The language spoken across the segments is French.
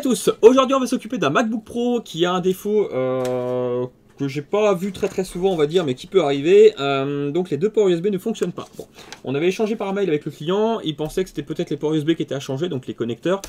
tous, aujourd'hui on va s'occuper d'un MacBook Pro qui a un défaut que j'ai pas vu très souvent on va dire, mais qui peut arriver. Donc les deux ports USB ne fonctionnent pas. Bon, on avait échangé par mail avec le client, il pensait que c'était peut-être les ports USB qui étaient à changer, donc les connecteurs.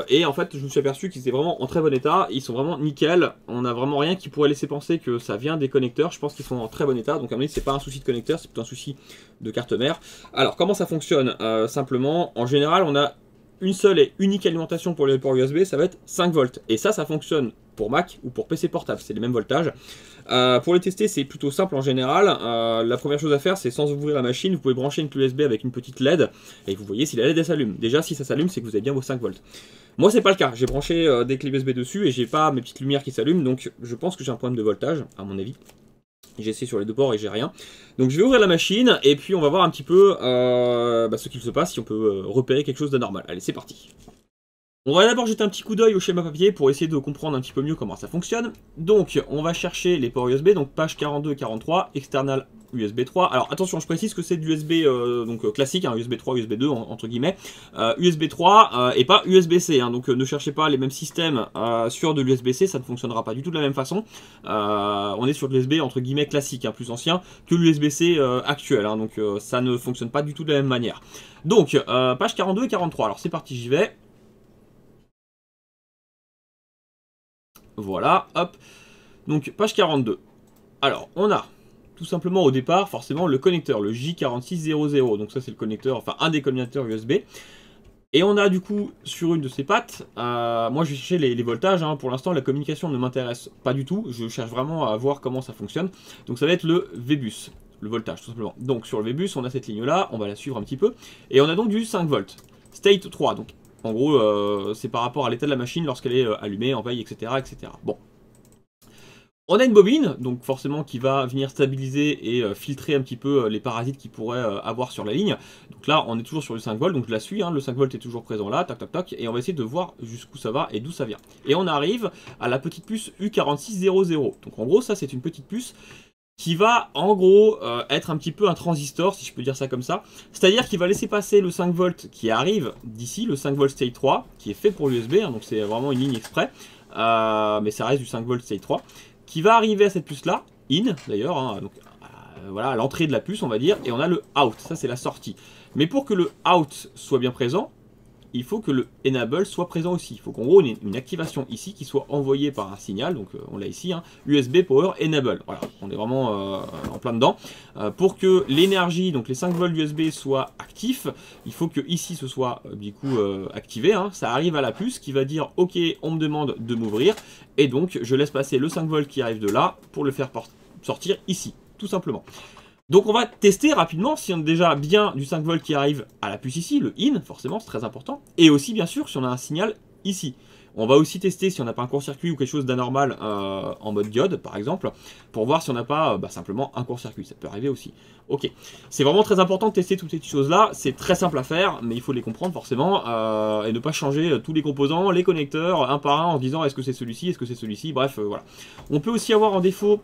Et en fait je me suis aperçu qu'ils étaient vraiment en très bon état, ils sont vraiment nickel, on n'a vraiment rien qui pourrait laisser penser que ça vient des connecteurs, je pense qu'ils sont en très bon état, donc à mon avis c'est pas un souci de connecteur, c'est plutôt un souci de carte mère. Alors comment ça fonctionne? Simplement, en général on a une seule et unique alimentation pour les ports USB, ça va être 5 volts. Et ça fonctionne pour Mac ou pour PC portable, c'est les mêmes voltages. Pour les tester, c'est plutôt simple en général. La première chose à faire, c'est sans ouvrir la machine, vous pouvez brancher une clé USB avec une petite LED, et vous voyez si la LED s'allume. Déjà, si ça s'allume, c'est que vous avez bien vos 5 volts. Moi, c'est pas le cas, j'ai branché des clés USB dessus, et j'ai pas mes petites lumières qui s'allument, donc je pense que j'ai un problème de voltage, à mon avis. J'ai essayé sur les deux ports et j'ai rien. Donc je vais ouvrir la machine et puis on va voir un petit peu ce qu'il se passe, si on peut repérer quelque chose d'anormal. Allez, c'est parti. On va d'abord jeter un petit coup d'œil au schéma papier pour essayer de comprendre un petit peu mieux comment ça fonctionne. Donc on va chercher les ports USB, donc page 42 et 43, external USB 3. Alors attention, je précise que c'est du USB classique, hein, USB 3, USB 2 entre guillemets. USB 3 et pas USB-C, hein, donc ne cherchez pas les mêmes systèmes sur de l'USB-C, ça ne fonctionnera pas du tout de la même façon. On est sur de l'USB entre guillemets classique, hein, plus ancien que l'USB-C actuel, hein, donc ça ne fonctionne pas du tout de la même manière. Donc page 42 et 43, alors c'est parti, j'y vais. Voilà, hop. Donc, page 42. Alors, on a tout simplement au départ, forcément, le connecteur, le J4600. Donc ça, c'est le connecteur, enfin, un des connecteurs USB. Et on a du coup, sur une de ces pattes, moi je vais chercher les voltages. Hein. Pour l'instant, la communication ne m'intéresse pas du tout. Je cherche vraiment à voir comment ça fonctionne. Donc ça va être le VBus, le voltage, tout simplement. Donc sur le VBus, on a cette ligne-là, on va la suivre un petit peu. Et on a donc du 5 volts. State 3, donc en gros, c'est par rapport à l'état de la machine lorsqu'elle est allumée, en veille, etc., etc. Bon. On a une bobine, donc forcément qui va venir stabiliser et filtrer un petit peu les parasites qu'il pourrait avoir sur la ligne. Donc là, on est toujours sur le 5 volts, donc je la suis, hein, le 5 volts est toujours présent là, tac tac tac, et on va essayer de voir jusqu'où ça va et d'où ça vient. Et on arrive à la petite puce U4600. Donc en gros, ça c'est une petite puce qui va en gros être un petit peu un transistor, si je peux dire ça comme ça. C'est-à-dire qu'il va laisser passer le 5 volts qui arrive d'ici, le 5 volts state 3, qui est fait pour l'USB, hein, donc c'est vraiment une ligne exprès, mais ça reste du 5 volts state 3, qui va arriver à cette puce-là, in d'ailleurs, hein, donc voilà, l'entrée de la puce on va dire, et on a le out, ça c'est la sortie. Mais pour que le out soit bien présent, il faut que le enable soit présent aussi. Il faut qu'en gros on ait une activation ici qui soit envoyée par un signal, donc on l'a ici, hein, USB Power Enable. Voilà, on est vraiment en plein dedans. Pour que l'énergie, donc les 5 volts USB soient actifs, il faut que ici ce soit du coup activé. Hein. Ça arrive à la puce qui va dire ok, on me demande de m'ouvrir, et donc je laisse passer le 5 volts qui arrive de là pour le faire sortir ici, tout simplement. Donc on va tester rapidement si on a déjà bien du 5 volts qui arrive à la puce ici, le in, forcément, c'est très important. Et aussi, bien sûr, si on a un signal ici. On va aussi tester si on n'a pas un court-circuit ou quelque chose d'anormal en mode diode, par exemple, pour voir si on n'a pas simplement un court-circuit. Ça peut arriver aussi. Ok, c'est vraiment très important de tester toutes ces choses-là. C'est très simple à faire, mais il faut les comprendre forcément, et ne pas changer tous les composants, les connecteurs, un par un, en se disant est-ce que c'est celui-ci, est-ce que c'est celui-ci, bref, voilà. On peut aussi avoir en défaut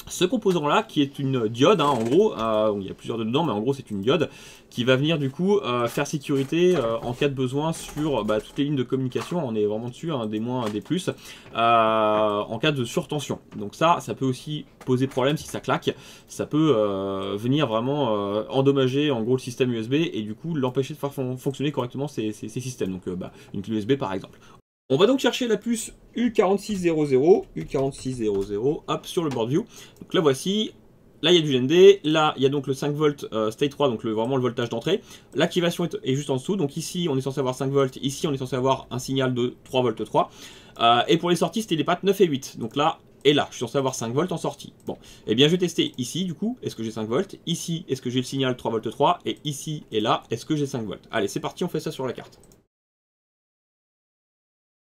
ce composant là qui est une diode, hein, en gros, il y a plusieurs dedans, mais en gros c'est une diode qui va venir du coup faire sécurité en cas de besoin sur toutes les lignes de communication. On est vraiment dessus, un des moins, un des plus, en cas de surtension. Donc ça peut aussi poser problème si ça claque, ça peut venir vraiment endommager en gros le système USB et du coup l'empêcher de faire fonctionner correctement ces systèmes, donc une clé USB par exemple. On va donc chercher la puce U4600, hop, sur le board view. Donc la voici. Là, il y a du GND. Là, il y a donc le 5 volts state 3, donc vraiment le voltage d'entrée. L'activation est juste en dessous. Donc ici, on est censé avoir 5 volts. Ici, on est censé avoir un signal de 3 volts 3. Et pour les sorties, c'était les pattes 9 et 8. Donc là, et là, je suis censé avoir 5 volts en sortie. Bon, et bien je vais tester ici, du coup, est-ce que j'ai 5 volts? Ici, est-ce que j'ai le signal 3 volts 3? Et ici et là, est-ce que j'ai 5 volts? Allez, c'est parti, on fait ça sur la carte.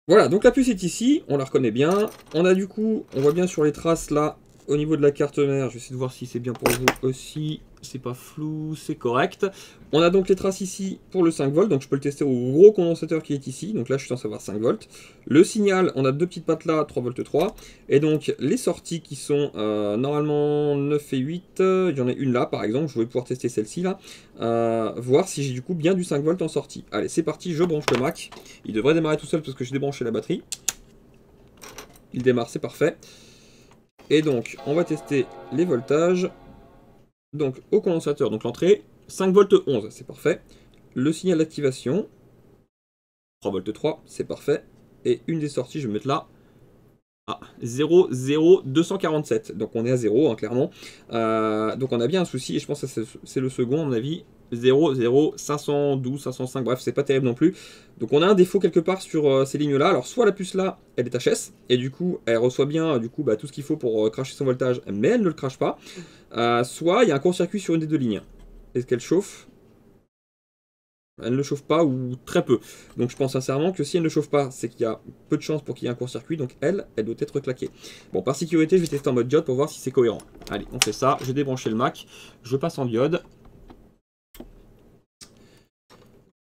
Voilà, donc la puce est ici, on la reconnaît bien. On a du coup, on voit bien sur les traces là, au niveau de la carte mère, je vais essayer de voir si c'est bien pour vous aussi. c'est pas flou, c'est correct. On a donc les traces ici pour le 5 volts, donc je peux le tester au gros condensateur qui est ici, donc là je suis censé avoir 5 volts. Le signal, on a deux petites pattes là, 3 volts 3, et donc les sorties qui sont normalement 9 et 8, il y en a une là par exemple, je vais pouvoir tester celle-ci là, voir si j'ai du coup bien du 5 volts en sortie. Allez, c'est parti, je branche le Mac, il devrait démarrer tout seul parce que j'ai débranché la batterie. Il démarre, c'est parfait. Et donc, on va tester les voltages. Donc, au condensateur, donc l'entrée, 5 volts 11, c'est parfait. Le signal d'activation, 3 volts 3, c'est parfait. Et une des sorties, je vais mettre là, à 0, 0, 247. Donc on est à 0, hein, clairement. Donc on a bien un souci, et je pense que c'est le second, à mon avis. 0, 0, 512, 505, bref, c'est pas terrible non plus. Donc on a un défaut quelque part sur ces lignes-là. Alors soit la puce là, elle est HS, et du coup, elle reçoit bien tout ce qu'il faut pour cracher son voltage, mais elle ne le crache pas. Soit il y a un court-circuit sur une des deux lignes. Est-ce qu'elle chauffe? Elle ne chauffe pas ou très peu. Donc je pense sincèrement que si elle ne chauffe pas, c'est qu'il y a peu de chances pour qu'il y ait un court-circuit. Donc elle doit être claquée. Bon, par sécurité, je vais tester en mode diode pour voir si c'est cohérent. Allez, on fait ça. J'ai débranché le Mac. Je passe en diode.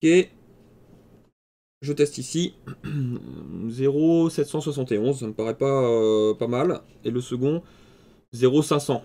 Ok. Je teste ici. 0,771. Ça me paraît pas mal. Et le second, 0,500.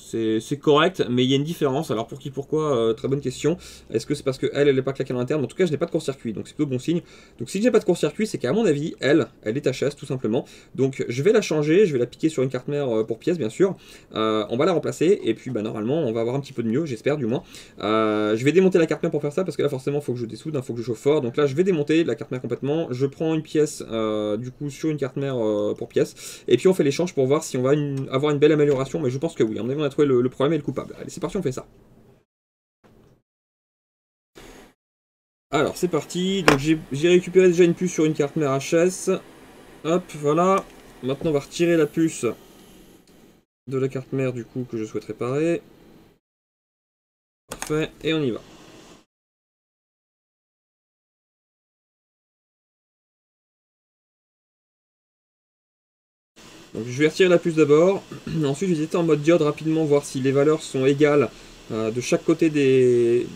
C'est correct, mais il y a une différence. Alors pour qui, pourquoi, très bonne question. Est-ce que c'est parce qu'elle n'est pas claquée en interne? En tout cas, je n'ai pas de court-circuit, donc c'est plutôt bon signe. Donc si j'ai pas de court-circuit, c'est qu'à mon avis, elle est HS tout simplement. Donc je vais la changer, je vais la piquer sur une carte mère pour pièce, bien sûr. On va la remplacer, et puis normalement, on va avoir un petit peu de mieux, j'espère du moins. Je vais démonter la carte mère pour faire ça, parce que là forcément, il faut que je dessoude, il faut que je chauffe fort. Donc là, je vais démonter la carte mère complètement. Je prends une pièce, du coup, sur une carte mère pour pièce. Et puis on fait l'échange pour voir si on va avoir une belle amélioration, mais je pense que oui. À mon avis, on a trouvé le problème et le coupable. Allez, c'est parti, on fait ça. Alors, c'est parti. Donc, j'ai récupéré déjà une puce sur une carte mère HS. Hop, voilà. Maintenant, on va retirer la puce de la carte mère, du coup, que je souhaite réparer. Parfait, et on y va. Donc, je vais retirer la puce d'abord. Ensuite, je vais tester en mode diode rapidement, voir si les valeurs sont égales de chaque côté des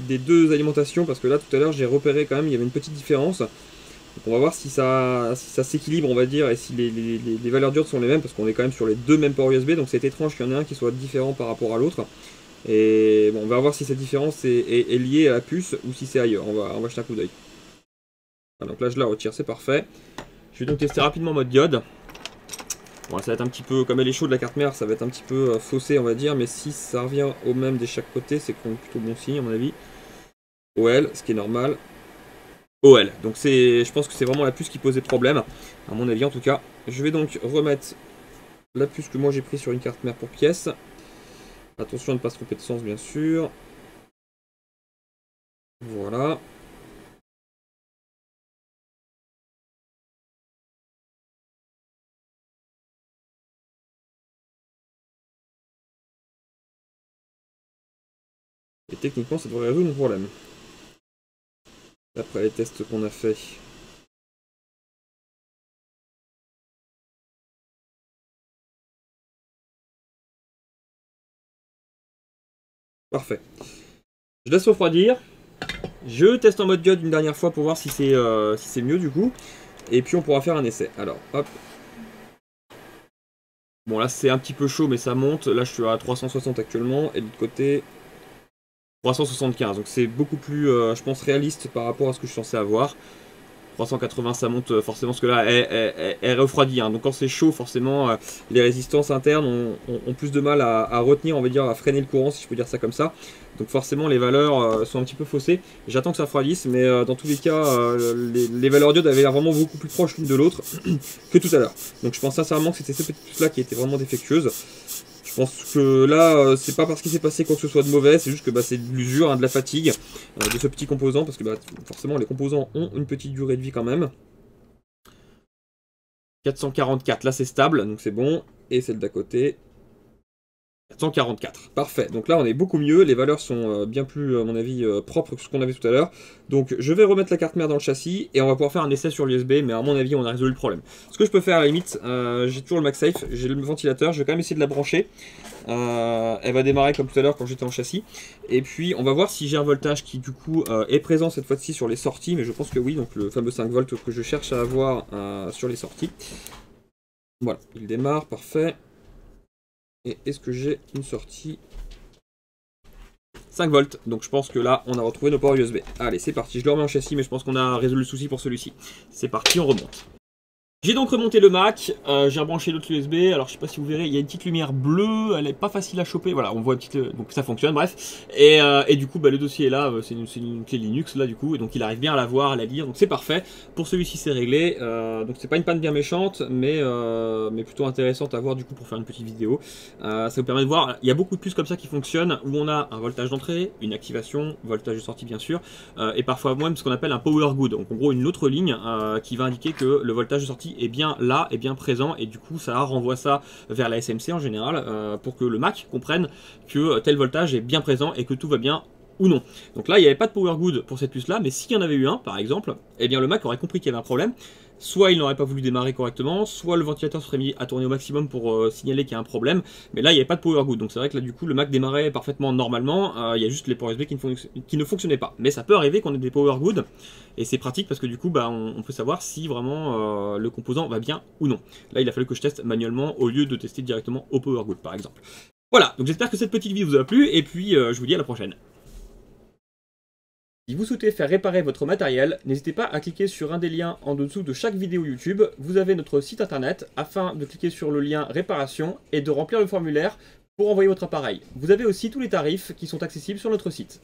deux alimentations, parce que là, tout à l'heure, j'ai repéré quand même, il y avait une petite différence. Donc on va voir si ça s'équilibre, on va dire, et si les valeurs diodes sont les mêmes, parce qu'on est quand même sur les deux mêmes ports USB, donc c'est étrange qu'il y en ait un qui soit différent par rapport à l'autre. Et bon, on va voir si cette différence est liée à la puce ou si c'est ailleurs. On va jeter un coup d'œil. Voilà, donc là, je la retire, c'est parfait. Je vais donc tester rapidement en mode diode. Bon, ça va être un petit peu, comme elle est chaude la carte mère, ça va être un petit peu faussé, on va dire, mais si ça revient au même de chaque côté, c'est qu'on est plutôt bon signe, à mon avis. OL, ce qui est normal. OL, donc je pense que c'est vraiment la puce qui posait problème, à mon avis en tout cas. Je vais donc remettre la puce que moi j'ai prise sur une carte mère pour pièce. Attention à ne pas se tromper de sens, bien sûr. Voilà. Et techniquement, ça devrait résoudre mon problème. D'après les tests qu'on a fait. Parfait. Je laisse refroidir. Je teste en mode diode une dernière fois pour voir si c'est mieux du coup. Et puis on pourra faire un essai. Alors, hop. Bon, là c'est un petit peu chaud, mais ça monte. Là je suis à 360 actuellement. Et de l'autre côté, 375. Donc c'est beaucoup plus, je pense, réaliste par rapport à ce que je suis censé avoir. 380 ça monte forcément, parce que là elle refroidit, hein. Donc quand c'est chaud, forcément les résistances internes ont plus de mal à retenir, on va dire, à freiner le courant, si je peux dire ça comme ça. Donc forcément les valeurs sont un petit peu faussées. J'attends que ça refroidisse, mais dans tous les cas les valeurs diodes avaient l'air vraiment beaucoup plus proches l'une de l'autre que tout à l'heure. Donc je pense sincèrement que c'était cette petite puce là qui était vraiment défectueuse. Je pense que là, c'est pas parce qu'il s'est passé quoi que ce soit de mauvais, c'est juste que c'est de l'usure, hein, de la fatigue de ce petit composant, parce que forcément les composants ont une petite durée de vie quand même. 444, là c'est stable, donc c'est bon. Et celle d'à côté, 144. Parfait. Donc là, on est beaucoup mieux. Les valeurs sont bien plus, à mon avis, propres que ce qu'on avait tout à l'heure. Donc je vais remettre la carte mère dans le châssis et on va pouvoir faire un essai sur l'USB. Mais à mon avis, on a résolu le problème. Ce que je peux faire à la limite, j'ai toujours le MagSafe, j'ai le ventilateur. Je vais quand même essayer de la brancher. Elle va démarrer comme tout à l'heure quand j'étais en châssis. Et puis on va voir si j'ai un voltage qui du coup est présent cette fois-ci sur les sorties. Mais je pense que oui. Donc le fameux 5 volts que je cherche à avoir sur les sorties. Voilà, il démarre, parfait. Et est-ce que j'ai une sortie 5 volts, donc je pense que là on a retrouvé nos ports USB. Allez, c'est parti, je le remets en châssis, mais je pense qu'on a résolu le souci pour celui-ci. C'est parti, on remonte. J'ai donc remonté le Mac, j'ai rebranché l'autre USB, alors je sais pas si vous verrez, il y a une petite lumière bleue, elle est pas facile à choper, voilà, on voit une petite, donc ça fonctionne, bref. Et du coup, bah, le dossier est là, c'est une clé Linux là du coup, et donc il arrive bien à la voir, à la lire, donc c'est parfait. Pour celui-ci c'est réglé, donc c'est pas une panne bien méchante, mais plutôt intéressante à voir du coup pour faire une petite vidéo. Ça vous permet de voir, il y a beaucoup de puces comme ça qui fonctionnent, où on a un voltage d'entrée, une activation, voltage de sortie bien sûr, et parfois même ce qu'on appelle un power good, donc en gros une autre ligne qui va indiquer que le voltage de sortie est bien là, est bien présent, et du coup ça renvoie ça vers la SMC en général pour que le Mac comprenne que tel voltage est bien présent et que tout va bien ou non. Donc là il n'y avait pas de power good pour cette puce là, mais s'il y en avait eu un par exemple, eh bien le Mac aurait compris qu'il y avait un problème. Soit il n'aurait pas voulu démarrer correctement, soit le ventilateur serait mis à tourner au maximum pour signaler qu'il y a un problème, mais là il n'y avait pas de power good, donc c'est vrai que là du coup le Mac démarrait parfaitement normalement, il y a juste les ports USB qui ne fonctionnaient pas. Mais ça peut arriver qu'on ait des power good, et c'est pratique parce que du coup bah, on peut savoir si vraiment le composant va bien ou non. Là il a fallu que je teste manuellement au lieu de tester directement au power good par exemple. Voilà, donc j'espère que cette petite vidéo vous a plu, et puis je vous dis à la prochaine. Si vous souhaitez faire réparer votre matériel, n'hésitez pas à cliquer sur un des liens en dessous de chaque vidéo YouTube. Vous avez notre site internet afin de cliquer sur le lien réparation et de remplir le formulaire pour envoyer votre appareil. Vous avez aussi tous les tarifs qui sont accessibles sur notre site.